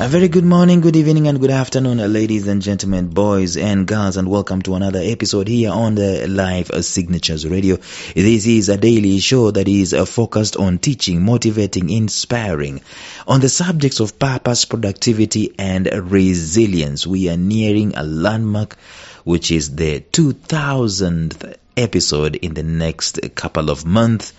A very good morning, good evening, and good afternoon, ladies and gentlemen, boys and girls, and welcome to another episode here on the Live Signatures Radio. This is a daily show that is focused on teaching, motivating, inspiring on the subjects of purpose, productivity, and resilience. We are nearing a landmark, which is the 2000th episode in the next couple of months.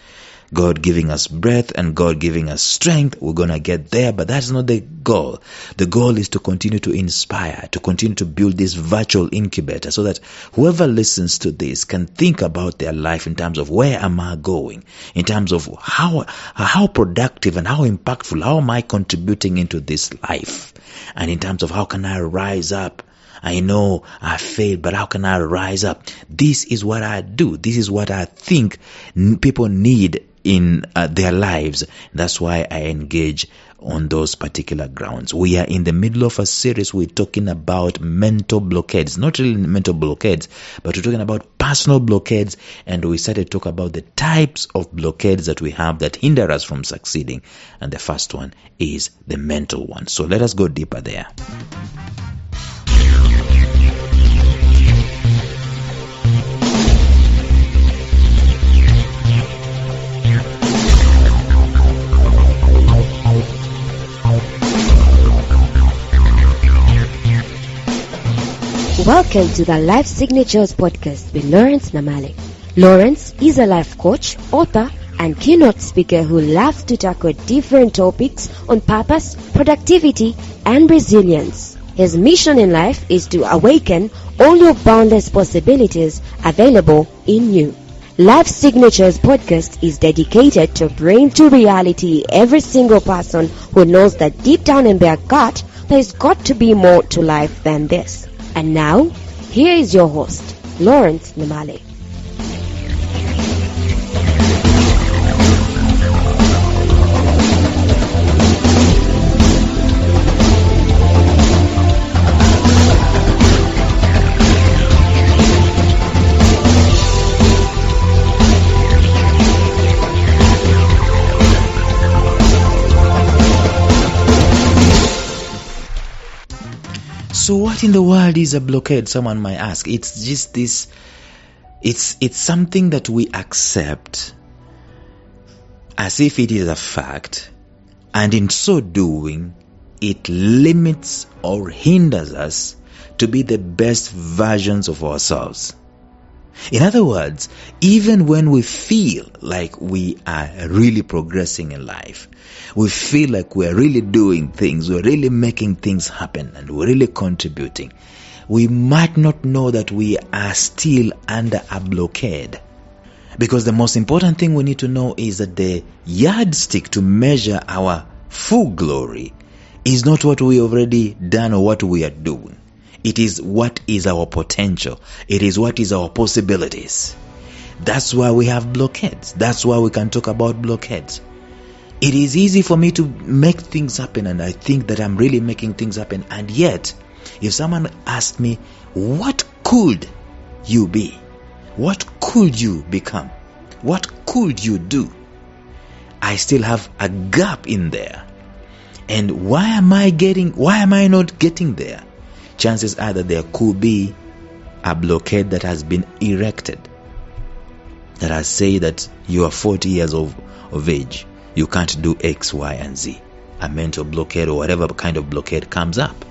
God giving us breath and God giving us strength, we're going to get there, but that's not the goal. The goal is to continue to inspire, to continue to build this virtual incubator so that whoever listens to this can think about their life in terms of where am I going, in terms of how productive and how impactful, how am I contributing into this life, and in terms of how can I rise up. I know I failed, but how can I rise up? This is what I do. This is what I think people need in their lives. That's why I engage on those particular grounds. We are in the middle of a series. We're talking about mental blockades, not really mental blockades, but we're talking about personal blockades, and we started to talk about the types of blockades that we have that hinder us from succeeding, and the first one is the mental one. So let us go deeper there. Welcome to the Life Signatures podcast with Lawrence Namale. Lawrence is a life coach, author, and keynote speaker who loves to tackle different topics on purpose, productivity, and resilience. His mission in life is to awaken all your boundless possibilities available in you. Life Signatures podcast is dedicated to bring to reality every single person who knows that deep down in their gut there's got to be more to life than this. And now, here is your host, Lawrence Namale. So what in the world is a blockade? Someone might ask. It's just this, it's something that we accept as if it is a fact, and in so doing, it limits or hinders us to be the best versions of ourselves. In other words, even when we feel like we are really progressing in life, we feel like we're really doing things, we're really making things happen, and we're really contributing, we might not know that we are still under a blockade. Because the most important thing we need to know is that the yardstick to measure our full glory is not what we already done or what we are doing. It is what is our potential. It is what is our possibilities. That's why we have blockades. That's why we can talk about blockades. It is easy for me to make things happen, and I think that I'm really making things happen. And yet, if someone asked me, what could you be? What could you become? What could you do? I still have a gap in there. And why am I not getting there? Chances are that there could be a blockade that has been erected, that has said that you are 40 years of age, you can't do X, Y, and Z. A mental blockade or whatever kind of blockade comes up.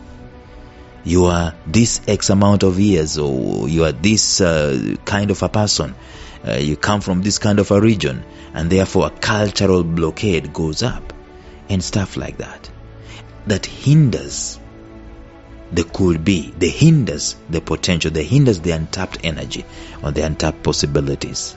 You are this X amount of years, or you are this kind of a person. You come from this kind of a region, and therefore a cultural blockade goes up, and stuff like that. That hinders the could be, that hinders the potential, that hinders the untapped energy or the untapped possibilities.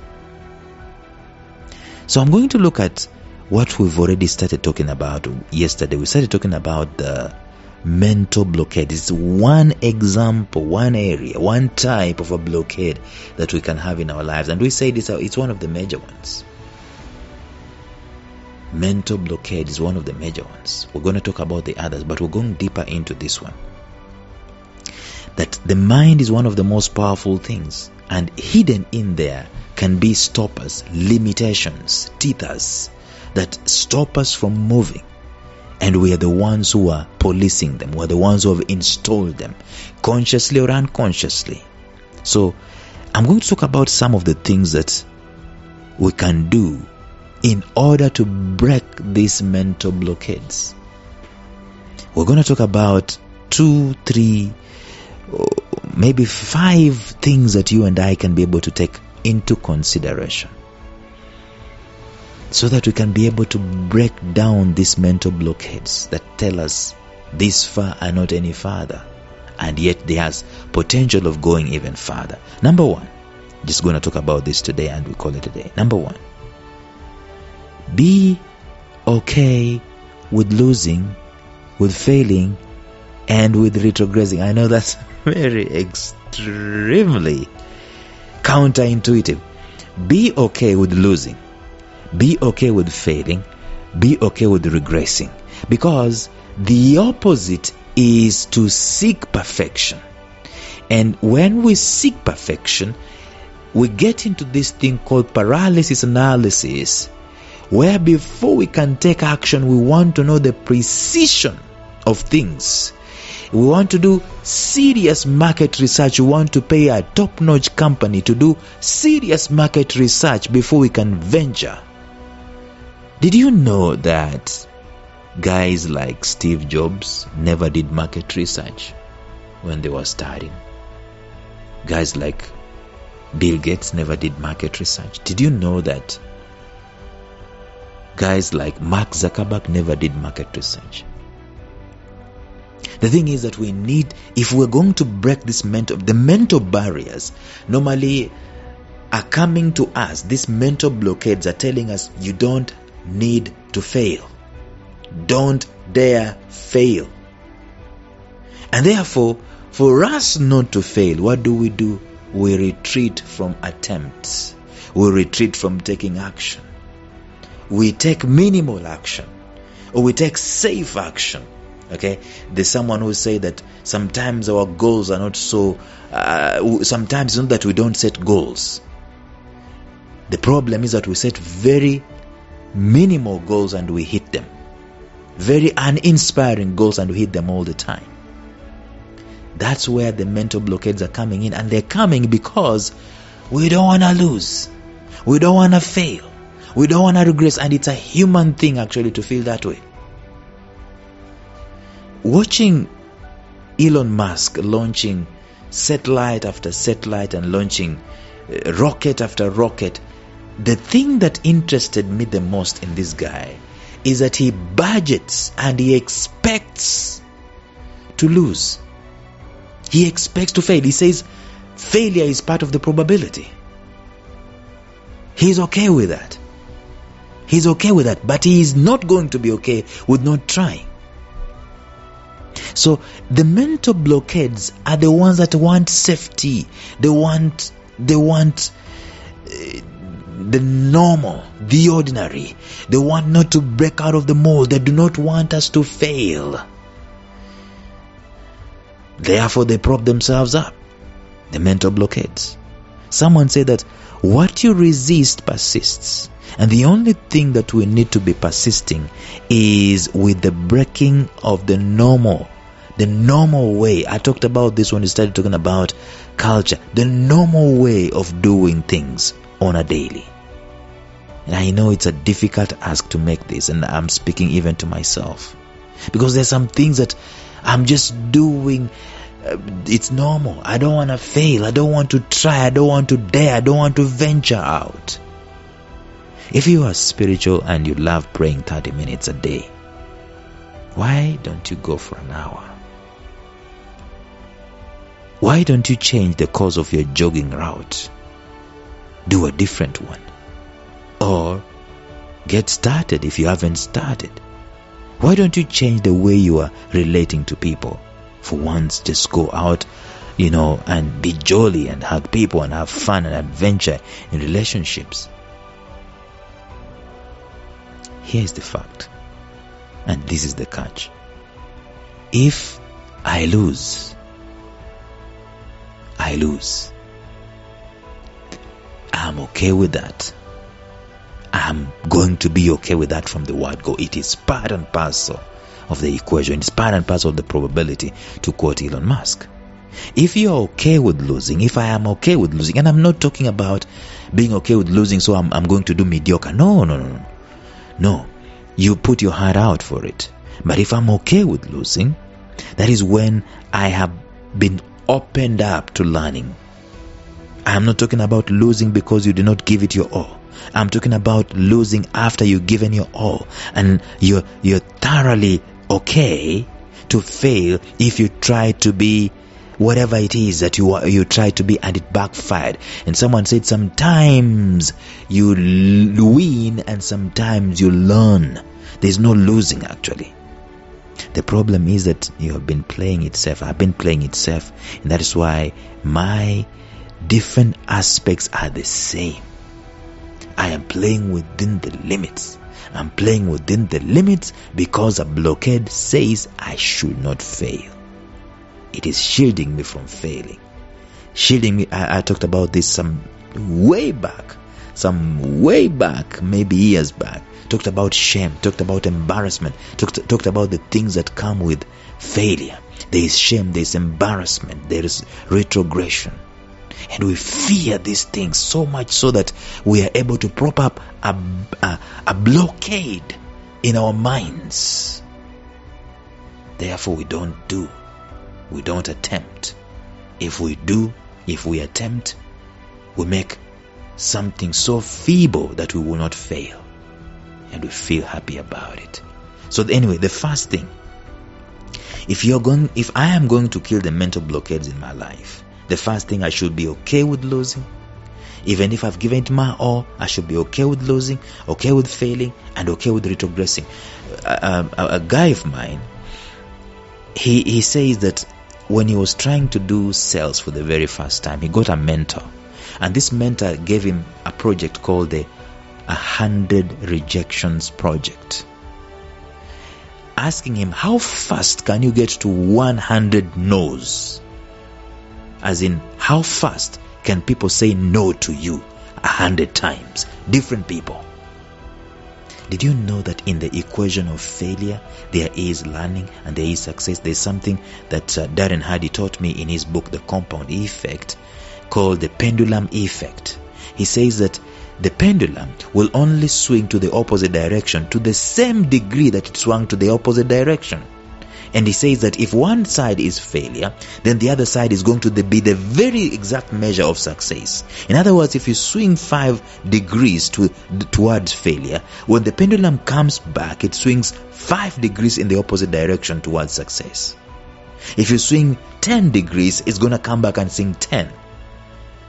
So I'm going to look at what we've already started talking about yesterday. We started talking about the mental blockade. It's one example, one area, one type of a blockade that we can have in our lives. And we say it's one of the major ones. Mental blockade is one of the major ones. We're going to talk about the others, but we're going deeper into this one. That the mind is one of the most powerful things, and hidden in there can be stoppers, limitations, teethers that stop us from moving. And we are the ones who are policing them. We are the ones who have installed them, consciously or unconsciously. So I'm going to talk about some of the things that we can do in order to break these mental blockades. We're going to talk about 2, 3, maybe 5 things that you and I can be able to take into consideration, so that we can be able to break down these mental blockades that tell us this far and not any farther, and yet there has potential of going even farther. Number 1, just going to talk about this today and we call it a day. Number 1, be okay with losing, with failing, and with retrogressing. I know that's very extremely counterintuitive. Be okay with losing. Be okay with failing. Be okay with regressing. Because the opposite is to seek perfection. And when we seek perfection, we get into this thing called paralysis analysis, where before we can take action, we want to know the precision of things. We want to do serious market research. We want to pay a top-notch company to do serious market research before we can venture. Did you know that guys like Steve Jobs never did market research when they were starting? Guys like Bill Gates never did market research. Did you know that guys like Mark Zuckerberg never did market research? The thing is that we need, if we're going to break the mental barriers normally are coming to us. These mental blockades are telling us you don't need to fail. Don't dare fail. And therefore, for us not to fail, what do? We retreat from attempts. We retreat from taking action. We take minimal action, or we take safe action. Okay, there's someone who say that sometimes our goals are not so. Sometimes it's not that we don't set goals. The problem is that we set very minimal goals and we hit them. Very uninspiring goals and we hit them all the time. That's where the mental blockades are coming in, and they're coming because we don't want to lose. We don't want to fail. We don't want to regress, and it's a human thing actually to feel that way. Watching Elon Musk launching satellite after satellite and launching rocket after rocket, the thing that interested me the most in this guy is that he budgets and he expects to lose. He expects to fail. He says failure is part of the probability. He's okay with that. He's okay with that, but he is not going to be okay with not trying. So the mental blockades are the ones that want safety. They want the normal, the ordinary. They want not to break out of the mold. They do not want us to fail. Therefore, they prop themselves up. The mental blockades. Someone said that what you resist persists. And the only thing that we need to be persisting is with the breaking of the normal way. I talked about this when we started talking about culture. The normal way of doing things on a daily. And I know it's a difficult ask to make this, and I'm speaking even to myself. Because there's some things that I'm just doing. It's normal. I don't want to fail. I don't want to try. I don't want to dare. I don't want to venture out. If you are spiritual and you love praying 30 minutes a day, why don't you go for an hour? Why don't you change the course of your jogging route? Do a different one. Or get started if you haven't started. Why don't you change the way you are relating to people? For once, just go out, and be jolly and hug people and have fun and adventure in relationships. Here's the fact, and this is the catch. If I lose. I'm okay with that. I'm going to be okay with that from the word go. It is part and parcel of the equation. It's part and parcel of the probability, to quote Elon Musk. If you're okay with losing, if I am okay with losing, and I'm not talking about being okay with losing so I'm going to do mediocre. No. You put your heart out for it. But if I'm okay with losing, that is when I have been opened up to learning. I'm not talking about losing because you did not give it your all. I'm talking about losing after you've given your all, and you're thoroughly okay to fail if you try to be whatever it is that you try to be and it backfired. And someone said sometimes you win and sometimes you learn. There's no losing actually. The problem is that you have been playing it safe. I've been playing it safe, and that is why my different aspects are the same. I am playing within the limits. I'm playing within the limits because a blockade says I should not fail. It is shielding me from failing. Shielding me, I talked about this some way back, maybe years back. Talked about shame, talked about embarrassment, talked about the things that come with failure. There is shame, there is embarrassment, there is retrogression. And we fear these things so much so that we are able to prop up a blockade in our minds. Therefore, we don't attempt. If we attempt, we make something so feeble that we will not fail. And we feel happy about it. So anyway, the first thing, if I am going to kill the mental blockades in my life, the first thing, I should be okay with losing. Even if I've given it my all, I should be okay with losing, okay with failing, and okay with retrogressing. A guy of mine, he says that when he was trying to do sales for the very first time, he got a mentor. And this mentor gave him a project called the 100 Rejections Project. Asking him, how fast can you get to 100 no's? As in, how fast can people say no to you 100 times? Different people. Did you know that in the equation of failure, there is learning and there is success? There's something that Darren Hardy taught me in his book, The Compound Effect, called the pendulum effect. He says that the pendulum will only swing to the opposite direction to the same degree that it swung to the opposite direction. And he says that if one side is failure, then the other side is going to be the very exact measure of success. In other words, if you swing 5 degrees towards failure, when the pendulum comes back, it swings 5 degrees in the opposite direction towards success. If you swing 10 degrees, it's going to come back and swing 10.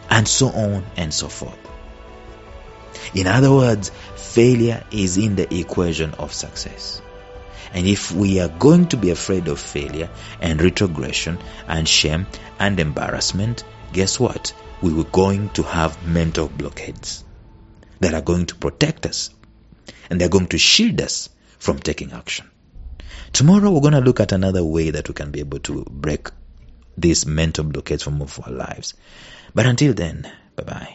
And so on and so forth. In other words, failure is in the equation of success. And if we are going to be afraid of failure and retrogression and shame and embarrassment, guess what? We were going to have mental blockades that are going to protect us, and they're going to shield us from taking action. Tomorrow we're going to look at another way that we can be able to break these mental blockades from our lives. But until then, bye-bye.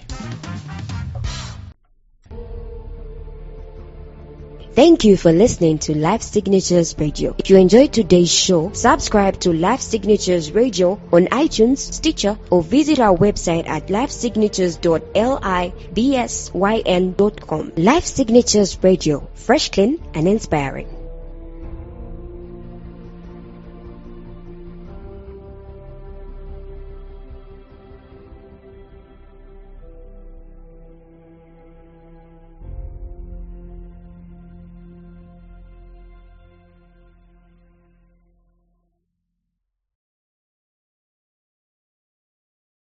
Thank you for listening to Life Signatures Radio. If you enjoyed today's show, subscribe to Life Signatures Radio on iTunes, Stitcher, or visit our website at lifesignatures.libsyn.com. Life Signatures Radio, fresh, clean, and inspiring.